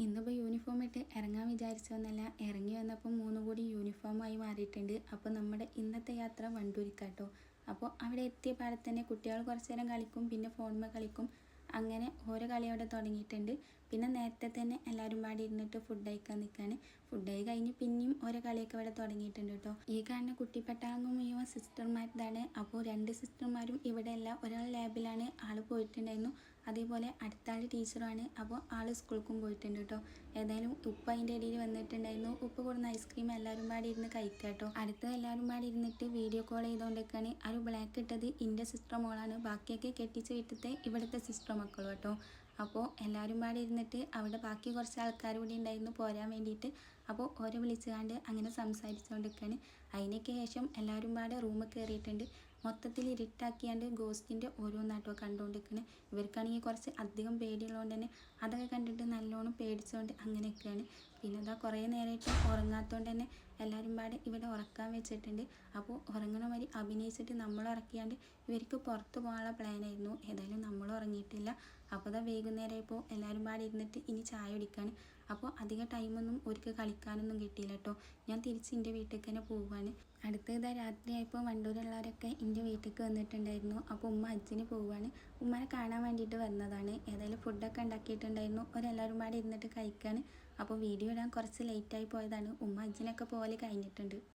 ഇന്നിപ്പോൾ യൂണിഫോം ഇട്ട് ഇറങ്ങാൻ വിചാരിച്ചൊന്നല്ല, ഇറങ്ങി വന്നപ്പോൾ 3 കൂടി യൂണിഫോമായി മാറിയിട്ടുണ്ട്. അപ്പോൾ നമ്മുടെ ഇന്നത്തെ യാത്ര വണ്ടൂരിക്കാട്ടോ. അപ്പോൾ അവിടെ എത്തിയ പാടെ തന്നെ കുട്ടികൾ കുറച്ച് നേരം കളിക്കും, പിന്നെ ഫോണിന്മേൽ കളിക്കും. അങ്ങനെ ഓരോ കളി അവിടെ തുടങ്ങിയിട്ടുണ്ട്. പിന്നെ നേരത്തെ തന്നെ എല്ലാവരും പാടി ഇരുന്നിട്ട് ഫുഡ് കഴിക്കാൻ നിൽക്കുകയാണ്. ഫുഡ് കഴി കഴിഞ്ഞ് പിന്നെയും ഓരോ കളിയൊക്കെ ഇവിടെ തുടങ്ങിയിട്ടുണ്ട് കേട്ടോ. ഈ കാണുന്ന കുട്ടിപ്പട്ടാളങ്ങൾ മുഴുവൻ സിസ്റ്റർമാരുതാണ്. അപ്പോൾ 2 സിസ്റ്റർമാരും ഇവിടെ അല്ല, ഒരാൾ ലാബിലാണ്, ആൾ പോയിട്ടുണ്ടായിരുന്നു. അതേപോലെ അടുത്ത ആൾ ടീച്ചറുമാണ്. അപ്പോൾ ആൾ സ്കൂൾക്കും പോയിട്ടുണ്ട് കേട്ടോ. ഏതായാലും ഉപ്പ അതിൻ്റെ ഇടയിൽ വന്നിട്ടുണ്ടായിരുന്നു. ഉപ്പ കൊടുന്ന ഐസ്ക്രീം എല്ലാവരും പാടി ഇരുന്ന് കഴിക്കാം കേട്ടോ. അടുത്ത എല്ലാവരും പാടി ഇരുന്നിട്ട് വീഡിയോ കോൾ ചെയ്തുകൊണ്ടിരിക്കുകയാണ്. ആ ഒരു ബ്ലാക്ക് ഇട്ടത് എൻ്റെ സിസ്റ്റർ മോളാണ്, ബാക്കിയൊക്കെ കെട്ടിച്ച് വിട്ടിട്ട് ഇവിടുത്തെ സിസ്റ്റർ മക്കളും കേട്ടോ. അപ്പോൾ എല്ലാവരും പാടി ഇരുന്നിട്ട് അവിടെ ബാക്കി കുറച്ച് ആൾക്കാർ കൂടി ഉണ്ടായിരുന്നു പോരാൻ വേണ്ടിയിട്ട്. അപ്പോൾ ഓരോ വിളിച്ചുകൊണ്ട് അങ്ങനെ സംസാരിച്ചുകൊണ്ടിരിക്കുകയാണ്. അതിനൊക്കെ ശേഷം എല്ലാവരും പാടെ റൂമിൽ കയറിയിട്ടുണ്ട്. മൊത്തത്തിൽ ഇരുട്ടാക്കിയാണ്ട് ഗോസ്റ്റിൻ്റെ ഓരോന്നാട്ടോ കണ്ടുകൊണ്ടിരിക്കുന്നത്. ഇവർക്കാണെങ്കിൽ കുറച്ച് അധികം പേടിയുള്ളതുകൊണ്ട് തന്നെ അതൊക്കെ കണ്ടിട്ട് നല്ലോണം പേടിച്ചുകൊണ്ട് അങ്ങനെയൊക്കെയാണ്. പിന്നെ അതാ കുറേ നേരമായിട്ട് ഉറങ്ങാത്തതുകൊണ്ട് തന്നെ എല്ലാവരും പാടെ ഇവിടെ ഉറക്കാൻ വെച്ചിട്ടുണ്ട്. അപ്പോൾ ഉറങ്ങണ മാതിരി അഭിനയിച്ചിട്ട് നമ്മൾ ഉറക്കിയാണ്ട് ഇവർക്ക് പുറത്ത് പോകാനുള്ള പ്ലാനായിരുന്നു. ഏതായാലും നമ്മൾ ഉറങ്ങിയിട്ടില്ല. അപ്പോൾ അതാ വൈകുന്നേരമായപ്പോൾ എല്ലാവരും പാടെ ഇരുന്നിട്ട് ഇനി ചായ കുടിക്കാണ്. അപ്പോൾ അധികം ടൈമൊന്നും അവർക്ക് കളിക്കാനൊന്നും കിട്ടിയില്ല കേട്ടോ. ഞാൻ തിരിച്ച് എൻ്റെ വീട്ടിലേക്ക് തന്നെ പോവുകയാണ്. അടുത്ത ഇതാ രാത്രിയായപ്പോൾ വണ്ടൂരുള്ളവരൊക്കെ എൻ്റെ വീട്ടിലേക്ക് വന്നിട്ടുണ്ടായിരുന്നു. അപ്പോൾ ഉമ്മ ഹജ്ജിന് പോവുകയാണ്. ഉമ്മനെ കാണാൻ വേണ്ടിയിട്ട് വന്നതാണ്. ഏതായാലും ഫുഡൊക്കെ ഉണ്ടാക്കിയിട്ടുണ്ടായിരുന്നു. അവരെല്ലാവരും പാടെ ഇരുന്നിട്ട് കഴിക്കുകയാണ്. അപ്പോൾ വീഡിയോ ഇടാൻ കുറച്ച് ലേറ്റായി പോയതാണ്. ഉമ്മ ഹജ്ജിനൊക്കെ പോലെ കഴിഞ്ഞിട്ടുണ്ട്.